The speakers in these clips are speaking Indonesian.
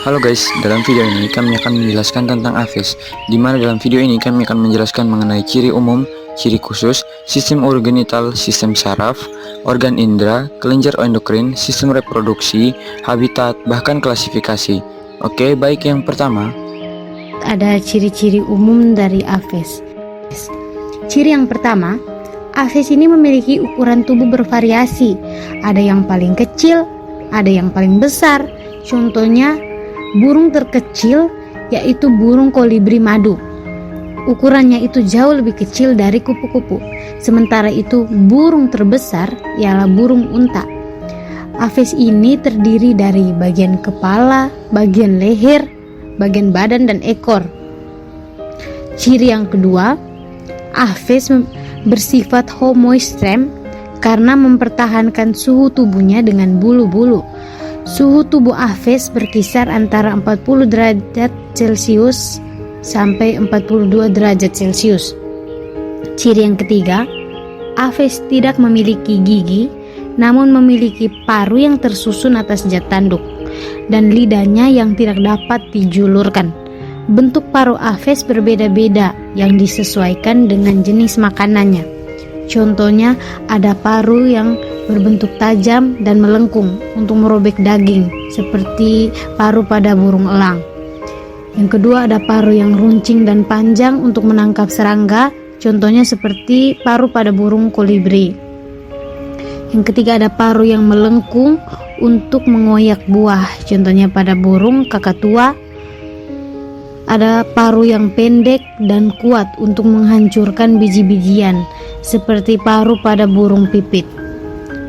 Halo guys, dalam video ini kami akan menjelaskan tentang AFES, di mana dalam video ini kami akan menjelaskan mengenai ciri umum, ciri khusus, sistem urogenital, sistem saraf, organ indera, kelenjar endokrin, sistem reproduksi, habitat, bahkan klasifikasi. Oke, baik, yang pertama ada ciri-ciri umum dari AFES. Ciri yang pertama, AFES ini memiliki ukuran tubuh bervariasi. Ada yang paling kecil, ada yang paling besar. Contohnya, burung terkecil yaitu burung kolibri madu. Ukurannya itu jauh lebih kecil dari kupu-kupu. Sementara itu, burung terbesar ialah burung unta. AFES ini terdiri dari bagian kepala, bagian leher, bagian badan, dan ekor. Ciri yang kedua, AFES bersifat homoestrem karena mempertahankan suhu tubuhnya dengan bulu-bulu. Suhu tubuh AFES berkisar antara 40 derajat Celcius sampai 42 derajat Celcius. Ciri yang ketiga, AFES tidak memiliki gigi, namun memiliki paru yang tersusun atas zat tanduk dan lidahnya yang tidak dapat dijulurkan. Bentuk paru AFES berbeda-beda yang disesuaikan dengan jenis makanannya. Contohnya, ada paru yang berbentuk tajam dan melengkung untuk merobek daging, seperti paru pada burung elang. Yang kedua, ada paru yang runcing dan panjang untuk menangkap serangga, contohnya seperti paru pada burung kolibri. Yang ketiga, ada paru yang melengkung untuk mengoyak buah, contohnya pada burung kakatua. Ada paru yang pendek dan kuat untuk menghancurkan biji-bijian, seperti paru pada burung pipit,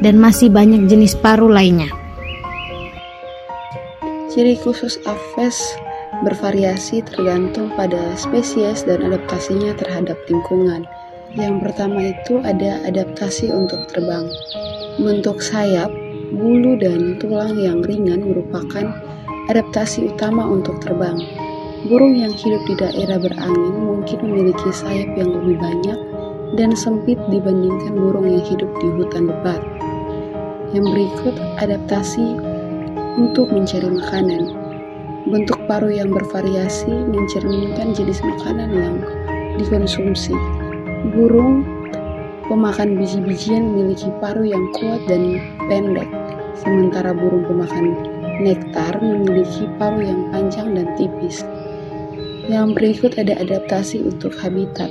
dan masih banyak jenis paru lainnya. Ciri khusus AFES bervariasi tergantung pada spesies dan adaptasinya terhadap lingkungan. Yang pertama itu ada adaptasi untuk terbang. Bentuk sayap, bulu, dan tulang yang ringan merupakan adaptasi utama untuk terbang. Burung yang hidup di daerah berangin mungkin memiliki sayap yang lebih banyak dan sempit dibandingkan burung yang hidup di hutan lebat. Yang berikut adaptasi untuk mencari makanan. Bentuk paru yang bervariasi mencerminkan jenis makanan yang dikonsumsi. Burung pemakan biji-bijian memiliki paru yang kuat dan pendek, sementara burung pemakan nektar memiliki paru yang panjang dan tipis. Yang berikut ada adaptasi untuk habitat.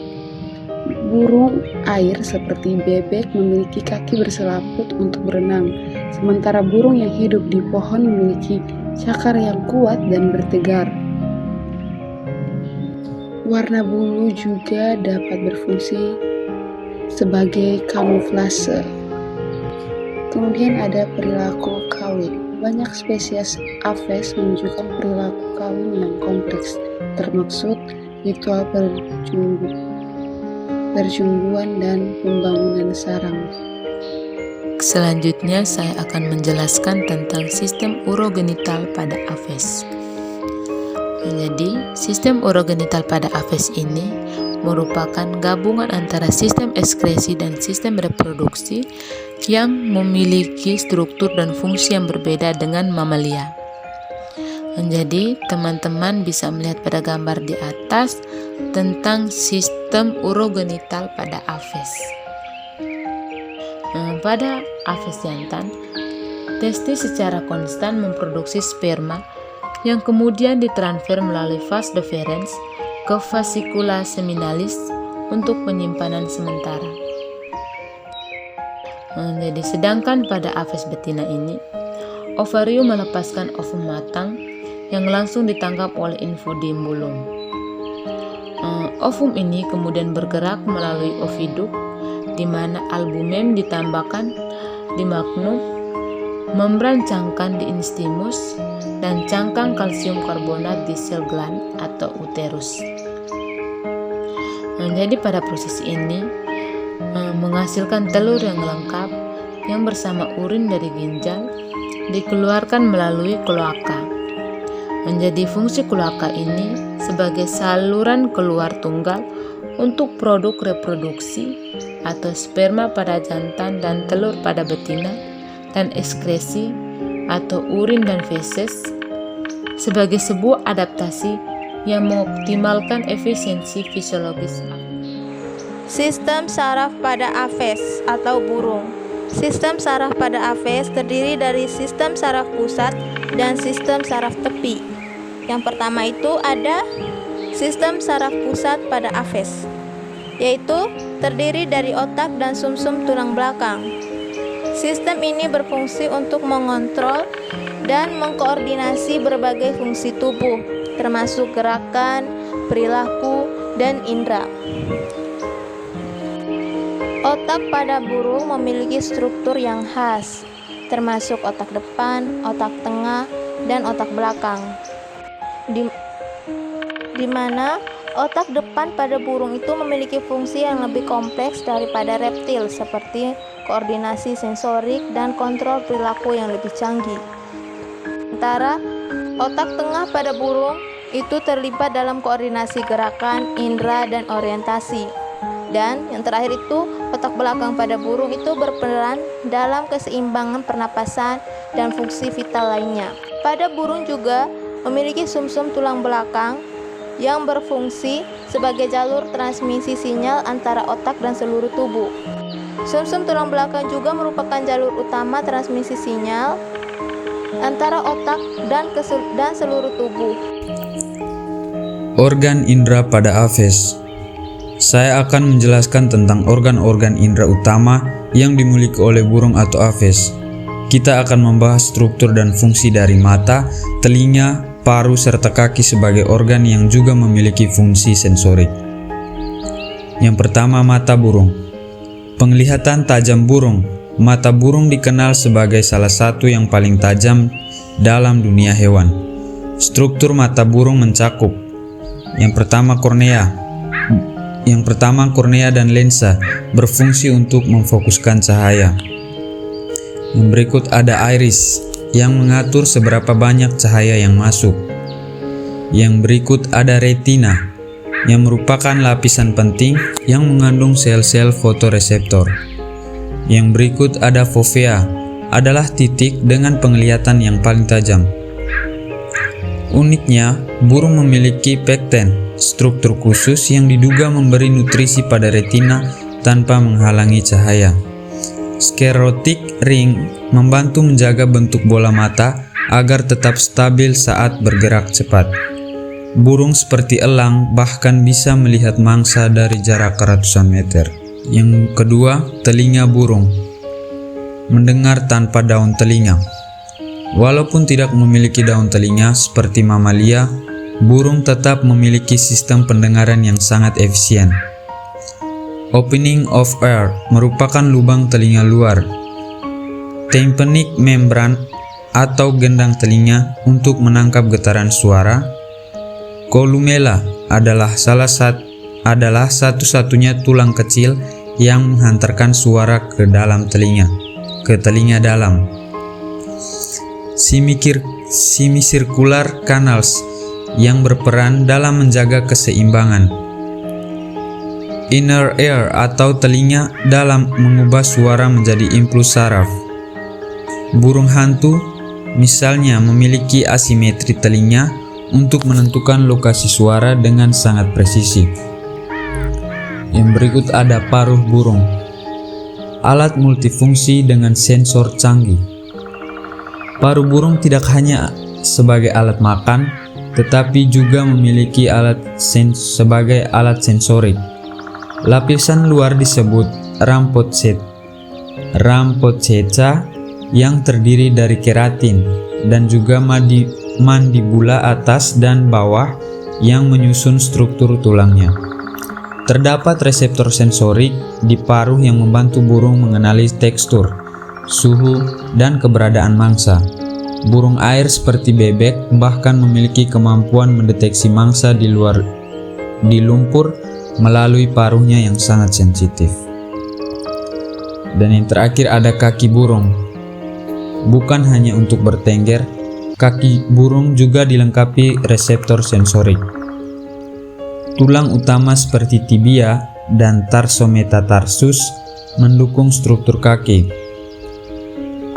Burung air seperti bebek memiliki kaki berselaput untuk berenang, sementara burung yang hidup di pohon memiliki cakar yang kuat dan bertegar. Warna bulu juga dapat berfungsi sebagai kamuflase. Kemudian ada perilaku kawin. Banyak spesies AFES menunjukkan perilaku kawin yang kompleks, termaksud ritual percumbuan dan pembangunan sarang. Selanjutnya saya akan menjelaskan tentang sistem urogenital pada AFES. Jadi, sistem urogenital pada AFES ini merupakan gabungan antara sistem ekskresi dan sistem reproduksi yang memiliki struktur dan fungsi yang berbeda dengan mamalia. Jadi, teman-teman bisa melihat pada gambar di atas tentang sistem urogenital pada AFES. Pada AFES jantan, testis secara konstan memproduksi sperma yang kemudian ditransfer melalui vas deferens ke vasikula seminalis untuk penyimpanan sementara. Jadi, sedangkan pada AFES betina ini, ovarium melepaskan ovum matang yang langsung ditangkap oleh infundimbulum. Ovum ini kemudian bergerak melalui oviduk, di mana albumen ditambahkan di magnum, membran cangkang di instimus, dan cangkang kalsium karbonat di sel gland atau uterus. Jadi pada proses ini menghasilkan telur yang lengkap yang bersama urin dari ginjal dikeluarkan melalui kloaka. Menjadi fungsi kloaka ini sebagai saluran keluar tunggal untuk produk reproduksi atau sperma pada jantan dan telur pada betina, dan ekskresi atau urin dan feses sebagai sebuah adaptasi yang mengoptimalkan efisiensi fisiologis. Sistem saraf pada Aves atau burung. Sistem saraf pada Aves terdiri dari sistem saraf pusat dan sistem saraf tepi. Yang pertama itu ada sistem saraf pusat pada Aves, yaitu terdiri dari otak dan sumsum tulang belakang. Sistem ini berfungsi untuk mengontrol dan mengkoordinasi berbagai fungsi tubuh, termasuk gerakan, perilaku, dan indera. Otak pada burung memiliki struktur yang khas, termasuk otak depan, otak tengah, dan otak belakang. Di mana otak depan pada burung itu memiliki fungsi yang lebih kompleks daripada reptil, seperti koordinasi sensorik dan kontrol perilaku yang lebih canggih. Sementara otak tengah pada burung itu terlibat dalam koordinasi gerakan, indera, dan orientasi. Dan yang terakhir itu, otak belakang pada burung itu berperan dalam keseimbangan pernapasan dan fungsi vital lainnya. Pada burung juga memiliki sumsum tulang belakang yang berfungsi sebagai jalur transmisi sinyal antara otak dan seluruh tubuh. Sumsum tulang belakang juga merupakan jalur utama transmisi sinyal antara otak dan seluruh tubuh. Organ indera pada Aves. Saya akan menjelaskan tentang organ-organ indera utama yang dimiliki oleh burung atau Aves. Kita akan membahas struktur dan fungsi dari mata, telinga, paru, serta kaki sebagai organ yang juga memiliki fungsi sensorik. Yang pertama, mata burung. Penglihatan tajam burung. Mata burung dikenal sebagai salah satu yang paling tajam dalam dunia hewan. Struktur mata burung mencakup: yang pertama, kornea. Dan lensa berfungsi untuk memfokuskan cahaya. Yang berikut ada iris yang mengatur seberapa banyak cahaya yang masuk. Yang berikut ada retina yang merupakan lapisan penting yang mengandung sel-sel fotoreseptor. Yang berikut ada fovea, adalah titik dengan penglihatan yang paling tajam. Uniknya, burung memiliki pekten, struktur khusus yang diduga memberi nutrisi pada retina tanpa menghalangi cahaya. Sklerotic ring membantu menjaga bentuk bola mata agar tetap stabil saat bergerak cepat. Burung seperti elang bahkan bisa melihat mangsa dari jarak ratusan meter. Yang kedua, telinga burung. Mendengar tanpa daun telinga. Walaupun tidak memiliki daun telinga seperti mamalia, burung tetap memiliki sistem pendengaran yang sangat efisien. Opening of ear merupakan lubang telinga luar. Tympanic membran atau gendang telinga untuk menangkap getaran suara. Columella adalah satu-satunya tulang kecil yang menghantarkan suara ke telinga dalam. Semicircular canals yang berperan dalam menjaga keseimbangan. Inner ear atau telinga dalam mengubah suara menjadi impuls saraf. Burung hantu misalnya memiliki asimetri telinga untuk menentukan lokasi suara dengan sangat presisi. Yang berikut ada paruh burung. Alat multifungsi dengan sensor canggih. Paruh burung tidak hanya sebagai alat makan, tetapi juga memiliki sebagai alat sensorik. Lapisan luar disebut rampoceca yang terdiri dari keratin dan juga mandibula atas dan bawah yang menyusun struktur tulangnya. Terdapat reseptor sensorik di paruh yang membantu burung mengenali tekstur, suhu, dan keberadaan mangsa. Burung air seperti bebek bahkan memiliki kemampuan mendeteksi mangsa di lumpur melalui paruhnya yang sangat sensitif. Dan yang terakhir ada kaki burung. Bukan hanya untuk bertengger, kaki burung juga dilengkapi reseptor sensorik. Tulang utama seperti tibia dan tarsometatarsus mendukung struktur kaki.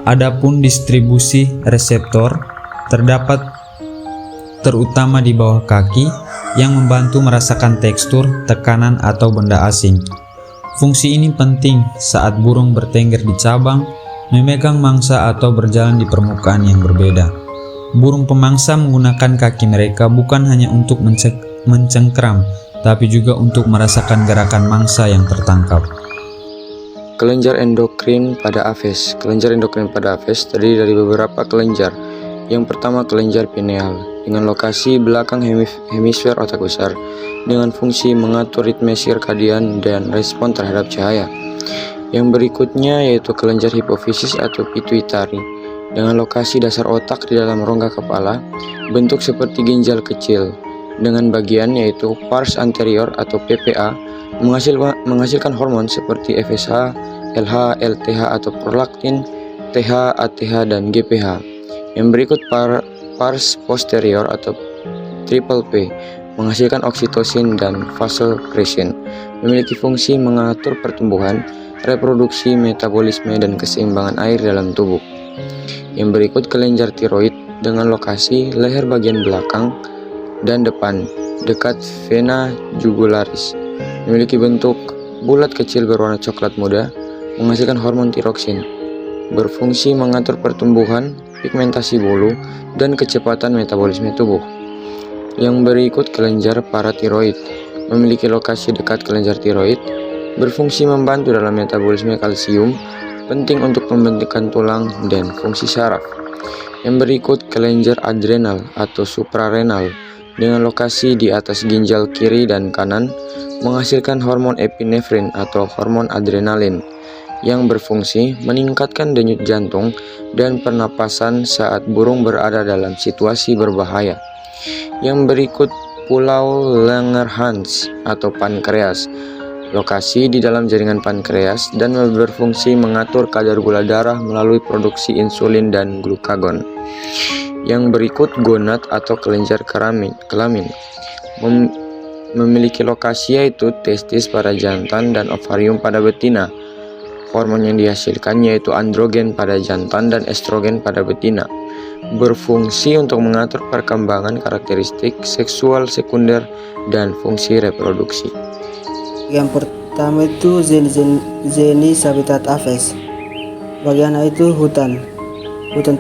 Adapun distribusi reseptor, terdapat terutama di bawah kaki, yang membantu merasakan tekstur, tekanan, atau benda asing. Fungsi ini penting saat burung bertengger di cabang, memegang mangsa, atau berjalan di permukaan yang berbeda. Burung pemangsa menggunakan kaki mereka bukan hanya untuk mencengkram, tapi juga untuk merasakan gerakan mangsa yang tertangkap. Kelenjar endokrin pada Aves. Kelenjar endokrin pada Aves terdiri dari beberapa kelenjar. Yang pertama, kelenjar pineal dengan lokasi belakang hemisfer otak besar dengan fungsi mengatur ritme sirkadian dan respon terhadap cahaya. Yang berikutnya yaitu kelenjar hipofisis atau pituitari dengan lokasi dasar otak di dalam rongga kepala, bentuk seperti ginjal kecil dengan bagian yaitu pars anterior atau PPA menghasilkan hormon seperti FSH, LH, LTH atau prolaktin, TH, ATH, dan GPH. Yang berikut pars posterior atau triple P menghasilkan oksitosin dan vasopressin, memiliki fungsi mengatur pertumbuhan, reproduksi, metabolisme, dan keseimbangan air dalam tubuh. Yang berikut kelenjar tiroid dengan lokasi leher bagian belakang dan depan dekat vena jugularis, memiliki bentuk bulat kecil berwarna coklat muda, menghasilkan hormon tiroksin, berfungsi mengatur pertumbuhan, pigmentasi bulu, dan kecepatan metabolisme tubuh. Yang berikut kelenjar paratiroid, memiliki lokasi dekat kelenjar tiroid, berfungsi membantu dalam metabolisme kalsium, penting untuk pembentukan tulang dan fungsi saraf. Yang berikut kelenjar adrenal atau suprarenal, dengan lokasi di atas ginjal kiri dan kanan, menghasilkan hormon epinefrin atau hormon adrenalin, yang berfungsi meningkatkan denyut jantung dan pernapasan saat burung berada dalam situasi berbahaya. Yang berikut pulau Langerhans atau pankreas, lokasi di dalam jaringan pankreas dan berfungsi mengatur kadar gula darah melalui produksi insulin dan glukagon. Yang berikut gonad atau kelenjar kelamin, memiliki lokasi yaitu testis pada jantan dan ovarium pada betina. Hormon yang dihasilkan yaitu androgen pada jantan dan estrogen pada betina, berfungsi untuk mengatur perkembangan karakteristik seksual sekunder dan fungsi reproduksi. Yang pertama itu jenis habitat Aves. Bagian A itu hutan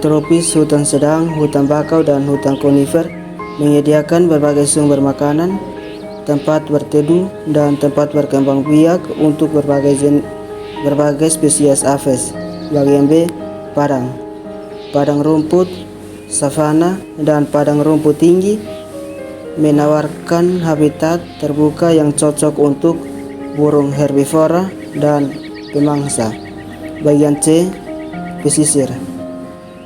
tropis, hutan sedang, hutan bakau, dan hutan konifer, menyediakan berbagai sumber makanan, tempat berteduh, dan tempat berkembang biak untuk berbagai spesies Aves. Bagian B, padang rumput, savana, dan padang rumput tinggi, menawarkan habitat terbuka yang cocok untuk burung herbivora dan pemangsa. Bagian C, pesisir,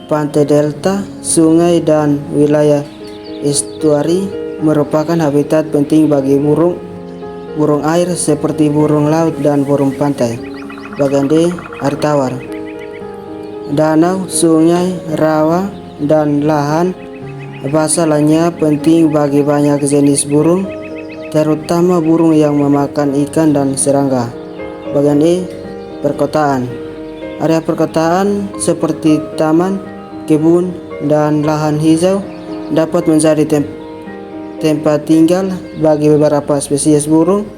pantai delta, sungai, dan wilayah estuari merupakan habitat penting bagi burung air seperti burung laut dan burung pantai. Bagian D, air tawar, danau, sungai, rawa, dan lahan basah lainnya penting bagi banyak jenis burung, terutama burung yang memakan ikan dan serangga. Bagian E, perkotaan. Area perkotaan seperti taman, kebun, dan lahan hijau dapat menjadi tempat tinggal bagi beberapa spesies burung,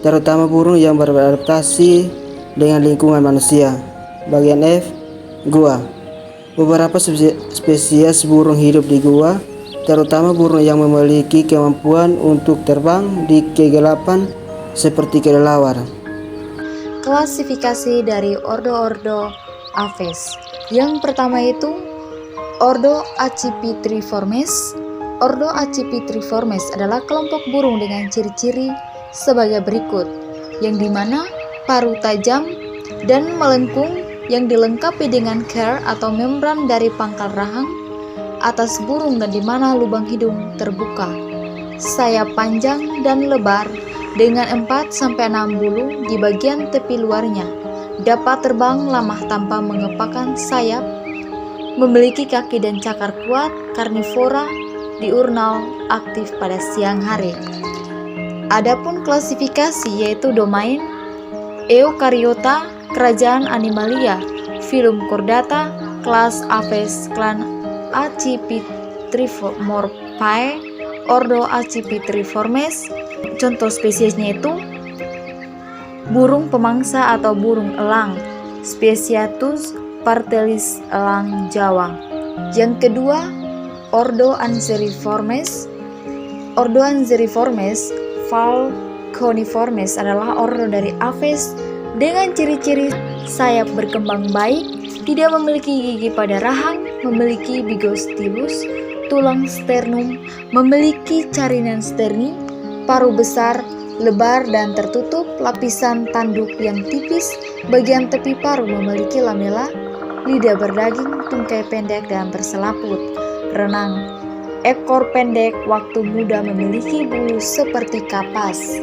terutama burung yang beradaptasi dengan lingkungan manusia. Bagian F, gua. Beberapa spesies burung hidup di gua, terutama burung yang memiliki kemampuan untuk terbang di kegelapan seperti kelelawar. Klasifikasi dari ordo-ordo Aves. Yang pertama itu Ordo Accipitriformes. Ordo Accipitriformes adalah kelompok burung dengan ciri-ciri sebagai berikut, yang dimana paruh tajam dan melengkung yang dilengkapi dengan care atau membran dari pangkal rahang atas burung dan dimana lubang hidung terbuka, sayap panjang dan lebar dengan 4-6 bulu di bagian tepi luarnya, dapat terbang lama tanpa mengepakkan sayap, memiliki kaki dan cakar kuat, karnivora, diurnal, aktif pada siang hari. Adapun klasifikasi yaitu domain Eukaryota, kerajaan Animalia, filum Chordata, kelas Aves, klan Accipitriformes, ordo Accipitriformes. Contoh spesiesnya itu burung pemangsa atau burung elang, Speciatus partelis elang Jawa. Yang kedua, ordo Anseriformes. Ordo Anseriformes Falconiformes adalah ordo dari Aves dengan ciri-ciri sayap berkembang baik, tidak memiliki gigi pada rahang, memiliki bigostilus, tulang sternum, memiliki carinan sterni, paruh besar, lebar dan tertutup, lapisan tanduk yang tipis, bagian tepi paruh memiliki lamela, lidah berdaging, tungkai pendek dan berselaput, renang, ekor pendek, waktu muda memiliki bulu seperti kapas.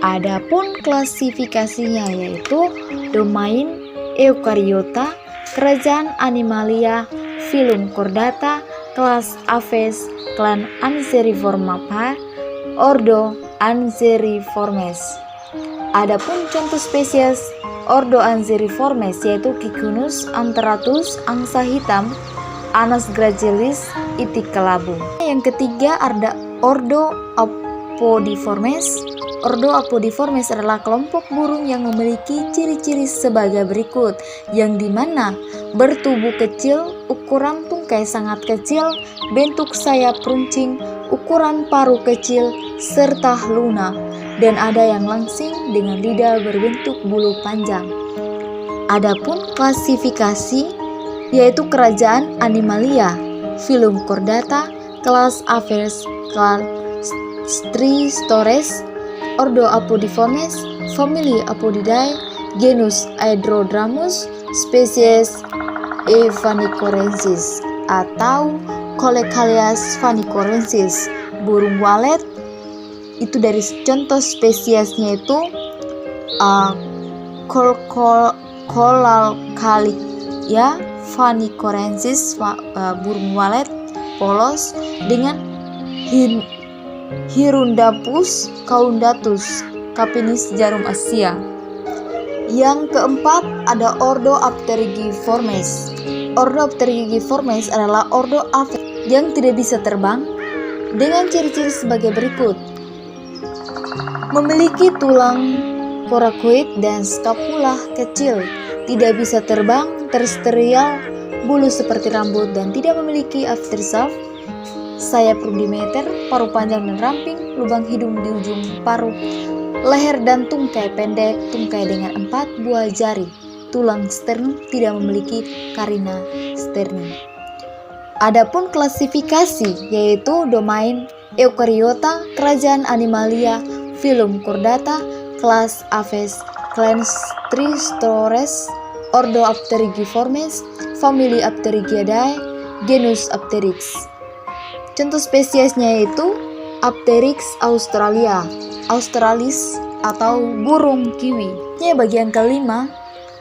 Adapun klasifikasinya yaitu domain Eukaryota, kerajaan Animalia, filum Chordata, kelas Aves, klan Anseriformae, ordo Anseriformes. Adapun contoh spesies ordo Anseriformes yaitu Cicunus anteratus, angsa hitam, Anas gracilis, itik kelabu. Yang ketiga ada ordo Apodiformes. Ordo Apodiformes adalah kelompok burung yang memiliki ciri-ciri sebagai berikut, yang dimana bertubuh kecil, ukuran tungkai sangat kecil, bentuk sayap runcing, ukuran paruh kecil, serta lunak, dan ada yang langsing dengan lidah berbentuk bulu panjang. Adapun klasifikasi yaitu kerajaan Animalia, filum Chordata, kelas Aves, klan Stristores, ordo Apodiformes, famili Apodidae, genus Aedrodramus, spesies Phanicorensis atau Colecalias phanicorensis, burung walet. Itu dari contoh spesiesnya itu Colecalias phanicorensis, burung walet polos, dengan Hirundapus caudatus, Capinis jarum Asia. Yang keempat ada ordo Apterygiformes. Ordo Apterygiformes adalah ordo Aves yang tidak bisa terbang dengan ciri-ciri sebagai berikut: memiliki tulang coracoid dan scapula kecil, tidak bisa terbang, terestrial, bulu seperti rambut dan tidak memiliki aftershaft, sayap rudimeter, paruh panjang dan ramping, lubang hidung di ujung paruh, leher dan tungkai pendek, tungkai dengan 4 buah jari, tulang sternum, tidak memiliki carina sterni. Adapun klasifikasi yaitu domain Eukaryota, kerajaan Animalia, filum Chordata, kelas Aves, klan Stristores, ordo Apterygiformes, famili Apterygidae, genus Apteryx. Contoh spesiesnya yaitu Apteryx australis atau burung kiwi. Bagian kelima,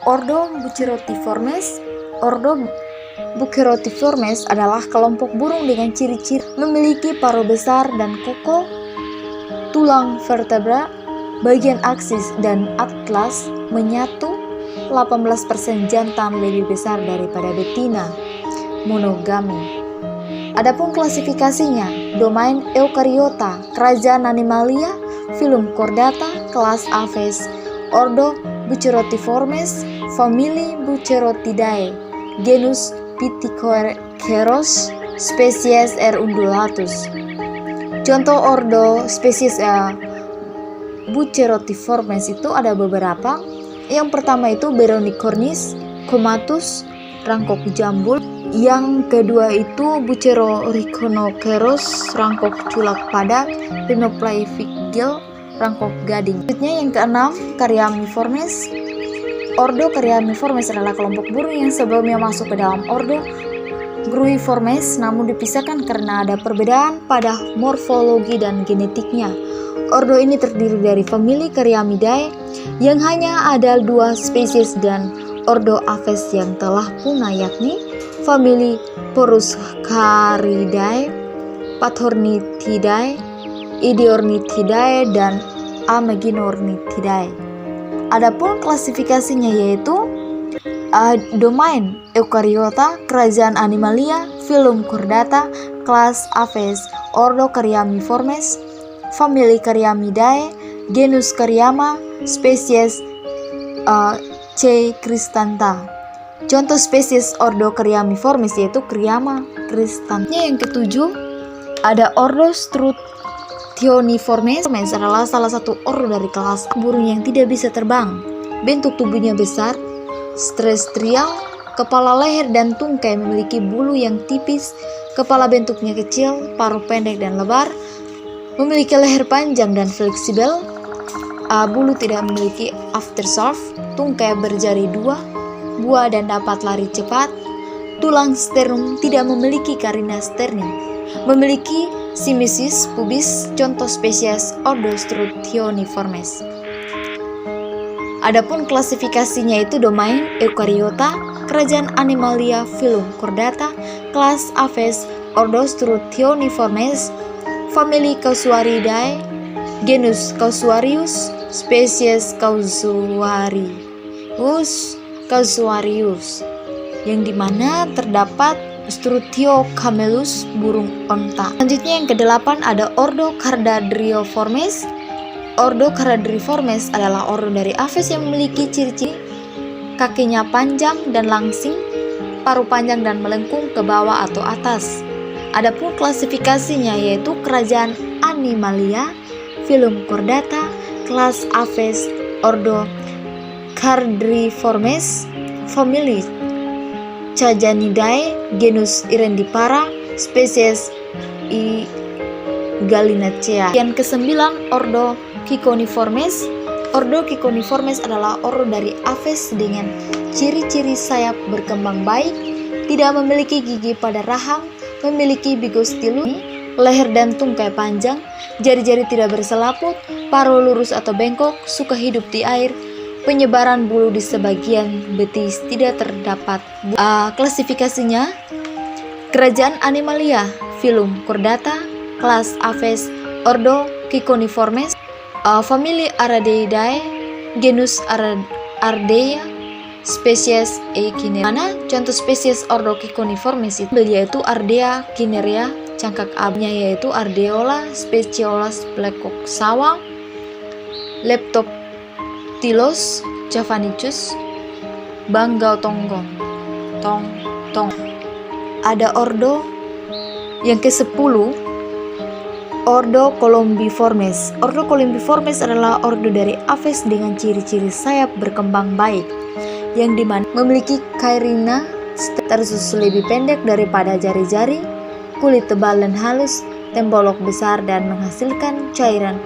ordo Bucerotiformes. Ordo Bucerotiformes adalah kelompok burung dengan ciri-ciri memiliki paruh besar dan kokoh, tulang vertebra, bagian aksis dan atlas menyatu, 18% jantan lebih besar daripada betina, monogami. Adapun klasifikasinya, domain Eukaryota, kerajaan Animalia, filum Chordata, kelas Aves, ordo Bucerotiformes, famili Bucerotidae, genus Pitheceros, spesies R. undulatus. Contoh ordo spesies Bucerotiformes itu ada beberapa. Yang pertama itu Beronicornis, Comatus, rangkok jambul. Yang kedua itu Bucerorhinoceros, rangkok culak padat, Rhinoplaevigill, rangkok gading. Selanjutnya yang keenam, Caryamiformes. Ordo Caryamiformes adalah kelompok burung yang sebelumnya masuk ke dalam ordo Gruiformes, namun dipisahkan karena ada perbedaan pada morfologi dan genetiknya. Ordo ini terdiri dari famili Caryamidae yang hanya ada 2 spesies dan ordo Aves yang telah punah, yakni famili Poruscaridae, Pathornithidae, Idiornithidae, dan Ameginornithidae. Adapun klasifikasinya yaitu domain Eukaryota, kerajaan Animalia, filum Chordata, kelas Aves, Ordo Cariamiformes, famili Cariamidae, genus Cariama, spesies C. cristantha. Contoh spesies Ordo Cariamiformes yaitu Cariama cristantha. Yang ketujuh, ada Ordo Struthioniformes adalah salah satu ordo dari kelas burung yang tidak bisa terbang. Bentuk tubuhnya besar, terrestrial, kepala, leher, dan tungkai memiliki bulu yang tipis, kepala bentuknya kecil, paruh pendek dan lebar, memiliki leher panjang dan fleksibel, bulu tidak memiliki aftershaft, tungkai berjari 2, buah dan dapat lari cepat, tulang sternum tidak memiliki karina sterni, memiliki simesis pubis, contoh spesies Ordo Struthioniformes. Adapun klasifikasinya itu domain Eukaryota, kerajaan Animalia, filum Chordata, kelas Aves, Ordo Struthioniformes, famili Casuaridae, genus Casuarius, spesies Casuarius, yang dimana terdapat Struthiocamelus, burung onta. Selanjutnya yang kedelapan ada Ordo Cardadrioformes. Ordo Cardadrioformes adalah ordo dari Aves yang memiliki ciri-ciri kakinya panjang dan langsing, paruh panjang dan melengkung ke bawah atau atas. Adapun klasifikasinya yaitu kerajaan Animalia, filum Chordata, kelas Aves, Ordo Cardadrioformes, famili Chajanidae, genus Irendipara, spesies Gallinacea. Yang kesembilan, Ordo Ciconiformes. Ordo Ciconiformes adalah ordo dari Aves dengan ciri-ciri sayap berkembang baik, tidak memiliki gigi pada rahang, memiliki bigostilus, leher dan tungkai panjang, jari-jari tidak berselaput, paruh lurus atau bengkok, suka hidup di air, penyebaran bulu di sebagian betis tidak terdapat. Klasifikasinya, kerajaan Animalia, filum Chordata, kelas Aves, Ordo Ciconiformes, famili Ardeidae, genus Ardea, spesies Echinera. Contoh spesies Ordo Ciconiformes yaitu Ardea cinerea, cangkak abnya yaitu Ardeola speciosus plecoxawa, Leptoptilus javanicus, Banggaotonggong, tong. Ada ordo yang ke-10, Ordo Columbiformes. Ordo Columbiformes adalah ordo dari Aves dengan ciri-ciri sayap berkembang baik, yang dimana memiliki kairina tersus lebih pendek daripada jari-jari, kulit tebal dan halus, tembolok besar dan menghasilkan cairan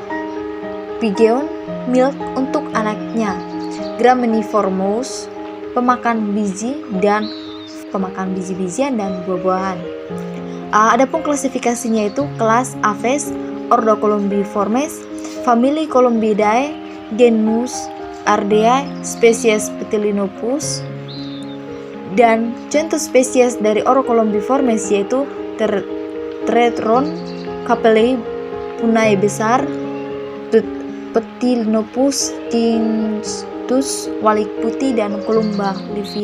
pigeon milk untuk anaknya. Graminiformes, pemakan biji-bijian dan buah-buahan. Adapun klasifikasinya itu kelas Aves, Ordo Columbiformes, famili Columbidae, genus Ardea, spesies Petilinopus, dan contoh spesies dari Ordo Columbiformes yaitu Tretron, Capelli, punai besar, Petilinopus, Tintus, walik putih, dan Columba livia.